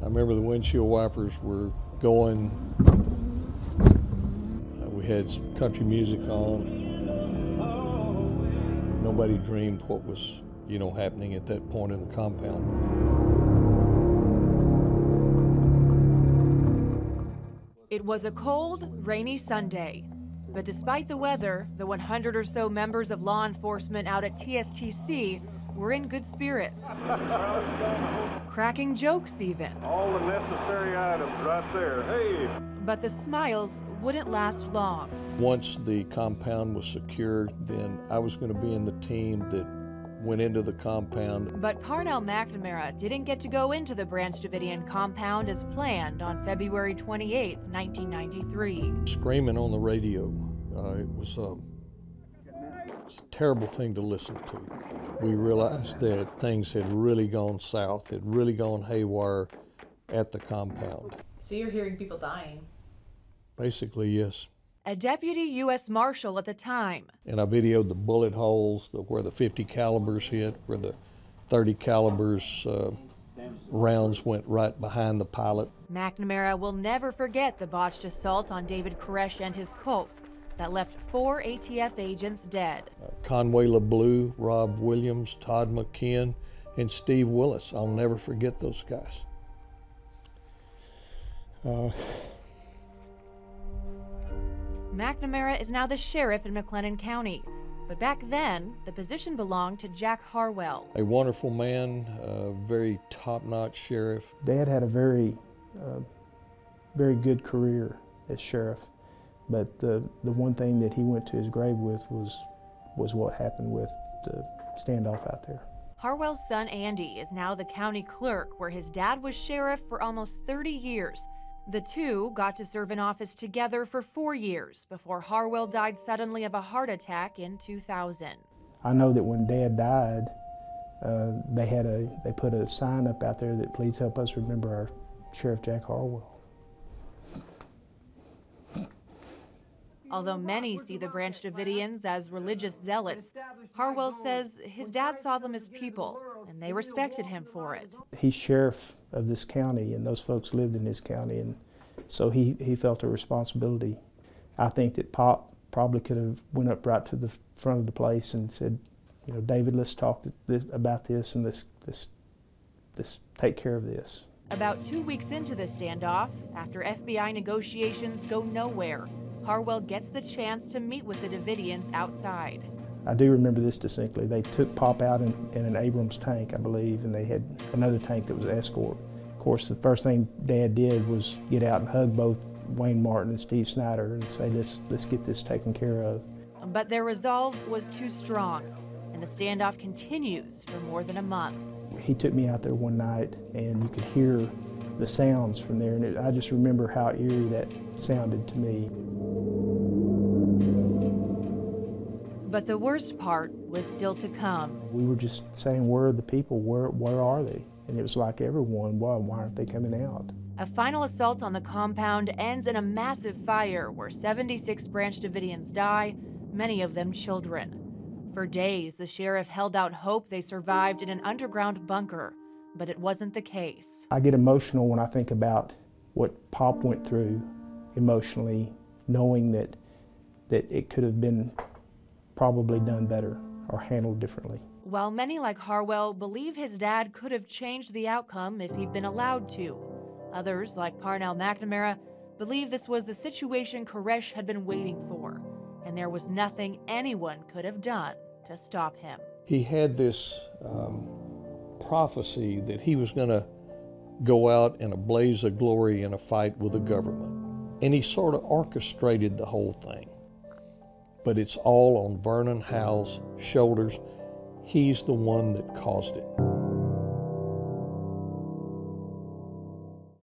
I remember the windshield wipers were going. We had some country music on. Nobody dreamed what was, happening at that point in the compound. It was a cold, rainy Sunday. But despite the weather, the 100 or so members of law enforcement out at TSTC were in good spirits. Cracking jokes even. All the necessary items right there. Hey! But the smiles wouldn't last long. Once the compound was secured, then I was going to be in the team that went into the compound. But Parnell McNamara didn't get to go into the Branch Davidian compound as planned on February 28, 1993. Screaming on the radio, it was a terrible thing to listen to. We realized that things had really gone south, had really gone haywire at the compound. So you're hearing people dying? Basically, yes. A deputy U.S. Marshal at the time. And I videoed the bullet holes, where the 50 calibers hit, where the 30 calibers rounds went right behind the pilot. McNamara will never forget the botched assault on David Koresh and his cult that left 4 ATF agents dead. Conway LeBleu, Rob Williams, Todd McKeon, and Steve Willis. I'll never forget those guys. McNamara is now the sheriff in McLennan County, but back then, the position belonged to Jack Harwell. A wonderful man, a very top-notch sheriff. Dad had a very good career as sheriff, but the one thing that he went to his grave with was what happened with the standoff out there. Harwell's son Andy is now the county clerk, where his dad was sheriff for almost 30 years. The two got to serve in office together for 4 years before Harwell died suddenly of a heart attack in 2000. I know that when Dad died, they put a sign up out there that please help us remember our Sheriff Jack Harwell. Although many see the Branch Davidians as religious zealots, Harwell says his dad saw them as people, and they respected him for it. He's sheriff of this county, and those folks lived in his county, and so he felt a responsibility. I think that Pop probably could have went up right to the front of the place and said, David, let's talk about this, and let's take care of this. About 2 weeks into the standoff, after FBI negotiations go nowhere, Harwell gets the chance to meet with the Davidians outside. I do remember this distinctly. They took Pop out in an Abrams tank, I believe, and they had another tank that was escort. Of course, the first thing Dad did was get out and hug both Wayne Martin and Steve Snyder and say, let's get this taken care of. But their resolve was too strong, and the standoff continues for more than a month. He took me out there one night, and you could hear the sounds from there, and I just remember how eerie that sounded to me. But the worst part was still to come. We were just saying, where are the people? Where are they? And it was like everyone, why aren't they coming out? A final assault on the compound ends in a massive fire where 76 Branch Davidians die, many of them children. For days, the sheriff held out hope they survived in an underground bunker, but it wasn't the case. I get emotional when I think about what Pop went through emotionally, knowing that it could have been probably done better or handled differently. While many like Harwell believe his dad could have changed the outcome if he'd been allowed to, others, like Parnell McNamara, believe this was the situation Koresh had been waiting for, and there was nothing anyone could have done to stop him. He had this prophecy that he was going to go out in a blaze of glory in a fight with the government, and he sort of orchestrated the whole thing. But it's all on Vernon Howell's shoulders. He's the one that caused it.